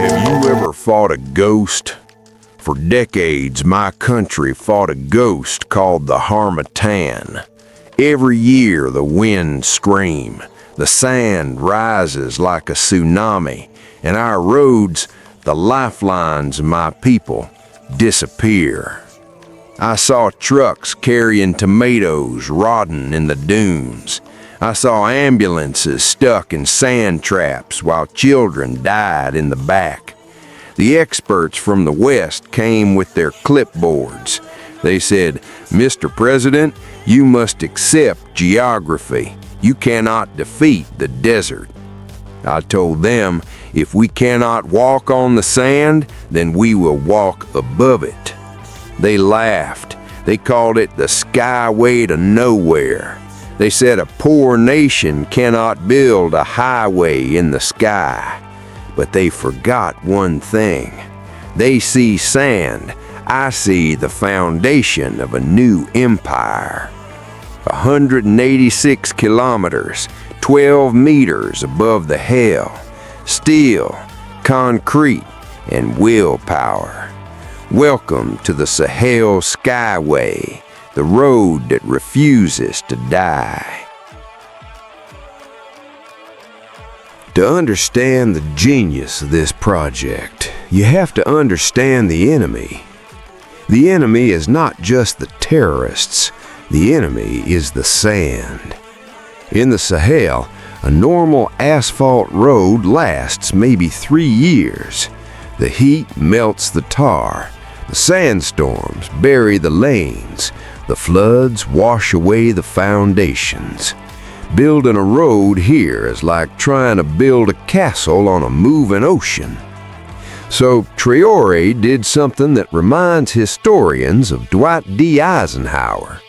Have you ever fought a ghost? For decades, my country fought a ghost called the Harmattan. Every year, the winds scream, the sand rises like a tsunami, and our roads, the lifelines of my people, disappear. I saw trucks carrying tomatoes rotting in the dunes. I saw ambulances stuck in sand traps while children died in the back. The experts from the West came with their clipboards. They said, "Mr. President, you must accept geography. You cannot defeat the desert." I told them, if we cannot walk on the sand, then we will walk above it. They laughed. They called it the Skyway to nowhere. They said a poor nation cannot build a highway in the sky. But they forgot one thing. They see sand. I see the foundation of a new empire. 186 kilometers, 12 meters above the hell. Steel, concrete, and willpower. Welcome to the Sahel Skyway, the road that refuses to die. To understand the genius of this project, you have to understand the enemy. The enemy is not just the terrorists. The enemy is the sand. In the Sahel, a normal asphalt road lasts maybe 3 years. The heat melts the tar. The sandstorms bury the lanes. The floods wash away the foundations. Building a road here is like trying to build a castle on a moving ocean. So Traore did something that reminds historians of Dwight D. Eisenhower.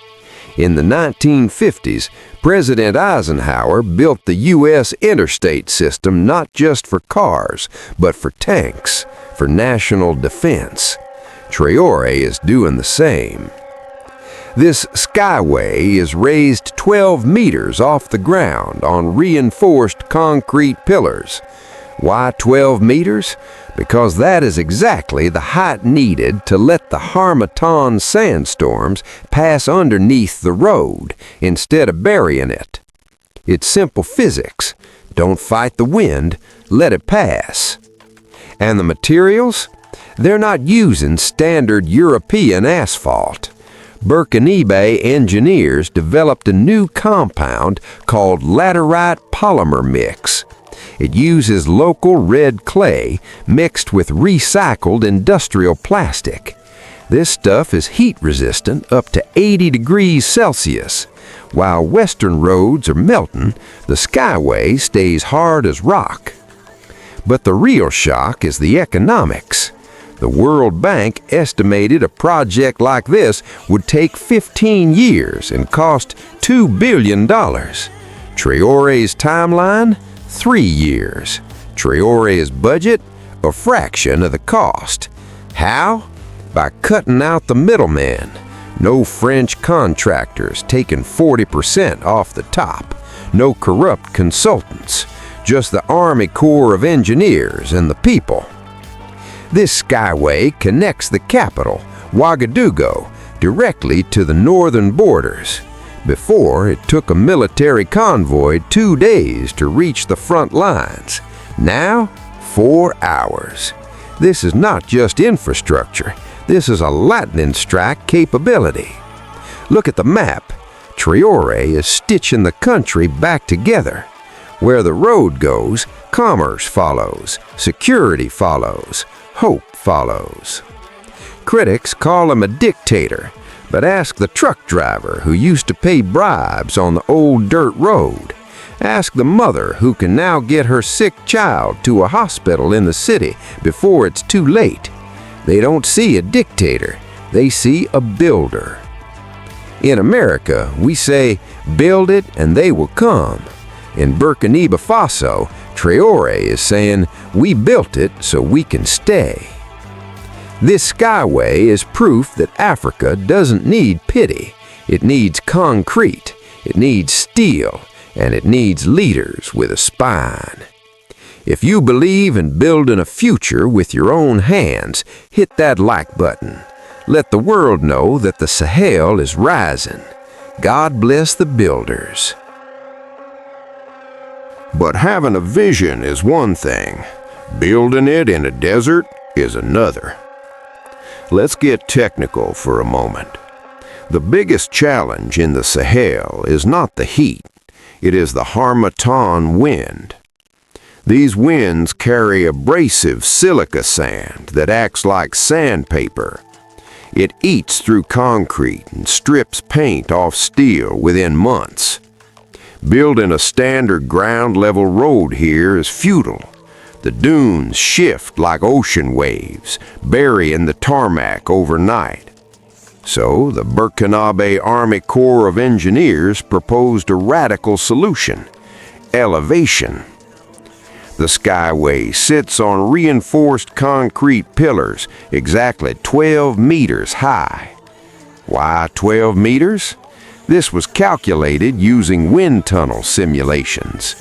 In the 1950s, President Eisenhower built the U.S. Interstate System not just for cars, but for tanks, for national defense. Traore is doing the same. This skyway is raised 12 meters off the ground on reinforced concrete pillars. Why 12 meters? Because that is exactly the height needed to let the Harmattan sandstorms pass underneath the road instead of burying it. It's simple physics. Don't fight the wind, let it pass. And the materials? They're not using standard European asphalt. Burkinabe engineers developed a new compound called Laterite polymer mix. It uses local red clay mixed with recycled industrial plastic. This stuff is heat resistant up to 80 degrees Celsius. While western roads are melting, the Skyway stays hard as rock. But the real shock is the economics. The World Bank estimated a project like this would take 15 years and cost $2 billion. Traore's timeline? 3 years. Traore's budget? A fraction of the cost. How? By cutting out the middleman. No French contractors taking 40% off the top. No corrupt consultants. Just the Army Corps of Engineers and the people. This Skyway connects the capital, Ouagadougou, directly to the northern borders. Before, it took a military convoy 2 days to reach the front lines. Now, 4 hours. This is not just infrastructure. This is a lightning strike capability. Look at the map. Traore is stitching the country back together. Where the road goes, commerce follows, security follows, hope follows. Critics call him a dictator, but ask the truck driver who used to pay bribes on the old dirt road. Ask the mother who can now get her sick child to a hospital in the city before it's too late. They don't see a dictator, they see a builder. In America, we say, build it and they will come. In Burkina Faso, Traore is saying, we built it so we can stay. This Skyway is proof that Africa doesn't need pity. It needs concrete. it needs steel, and it needs leaders with a spine. If you believe in building a future with your own hands, hit that like button. Let the world know that the Sahel is rising. God bless the builders. But having a vision is one thing. Building it in a desert is another. Let's get technical for a moment. The biggest challenge in the Sahel is not the heat. It is the Harmattan wind. These winds carry abrasive silica sand that acts like sandpaper. It eats through concrete and strips paint off steel within months. Building a standard ground-level road here is futile. The dunes shift like ocean waves, burying the tarmac overnight. So the Burkinabe Army Corps of Engineers proposed a radical solution: elevation. The Skyway sits on reinforced concrete pillars exactly 12 meters high. Why 12 meters? This was calculated using wind tunnel simulations.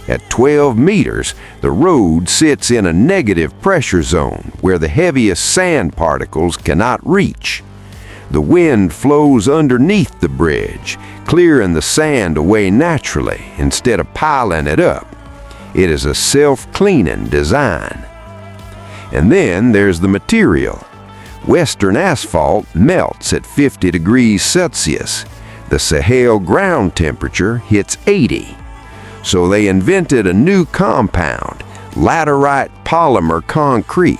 At 12 meters, the road sits in a negative pressure zone where the heaviest sand particles cannot reach. The wind flows underneath the bridge, clearing the sand away naturally instead of piling it up. It is a self-cleaning design. And then there's the material. Western asphalt melts at 50 degrees Celsius. The Sahel ground temperature hits 80. So they invented a new compound, Laterite polymer concrete.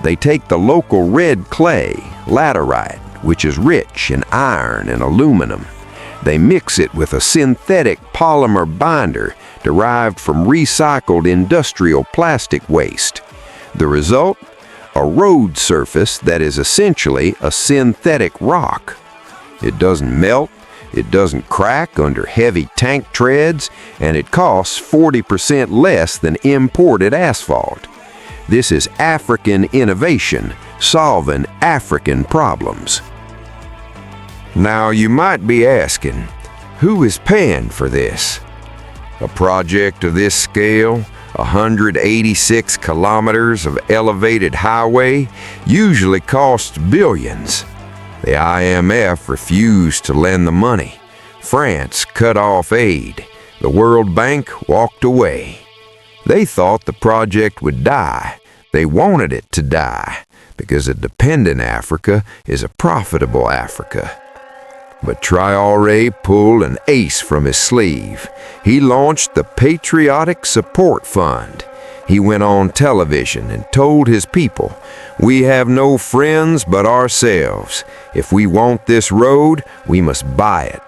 They take the local red clay, Laterite, which is rich in iron and aluminum. They mix it with a synthetic polymer binder derived from recycled industrial plastic waste. The result? A road surface that is essentially a synthetic rock. It doesn't melt, it doesn't crack under heavy tank treads, and it costs 40% less than imported asphalt. This is African innovation, solving African problems. Now you might be asking, who is paying for this? A project of this scale, 186 kilometers of elevated highway, usually costs billions. The IMF refused to lend the money. France cut off aid. The World Bank walked away. They thought the project would die. They wanted it to die, because a dependent Africa is a profitable Africa. But Traore pulled an ace from his sleeve. He launched the Patriotic Support Fund. He went on television and told his people, "We have no friends but ourselves. If we want this road, we must buy it."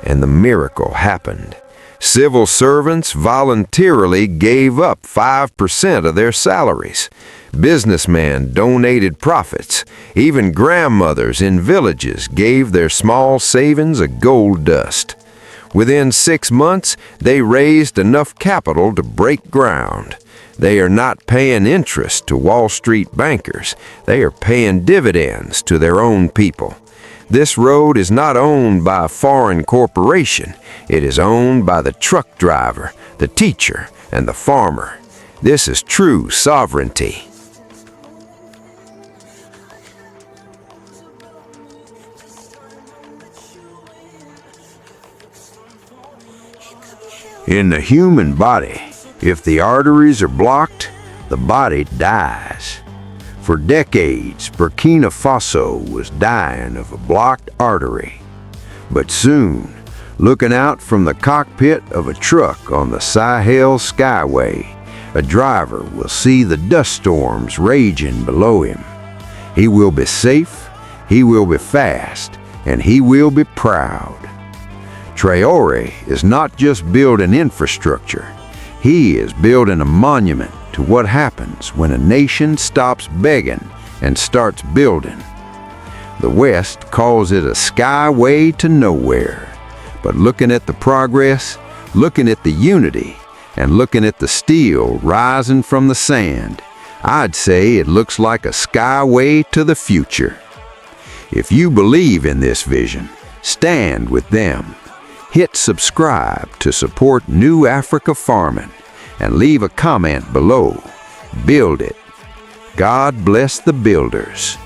And the miracle happened. Civil servants voluntarily gave up 5% of their salaries. Businessmen donated profits. Even grandmothers in villages gave their small savings of gold dust. Within 6 months, they raised enough capital to break ground. They are not paying interest to Wall Street bankers. They are paying dividends to their own people. This road is not owned by a foreign corporation. It is owned by the truck driver, the teacher, and the farmer. This is true sovereignty. In the human body, if the arteries are blocked, the body dies. For decades, Burkina Faso was dying of a blocked artery. But soon, looking out from the cockpit of a truck on the Sahel Skyway, a driver will see the dust storms raging below him. He will be safe, he will be fast, and he will be proud. Traore is not just building infrastructure. He is building a monument to what happens when a nation stops begging and starts building. The West calls it a skyway to nowhere. But looking at the progress, looking at the unity, and looking at the steel rising from the sand, I'd say it looks like a skyway to the future. If you believe in this vision, stand with them. Hit subscribe to support New Africa Farming and leave a comment below. Build it. God bless the builders.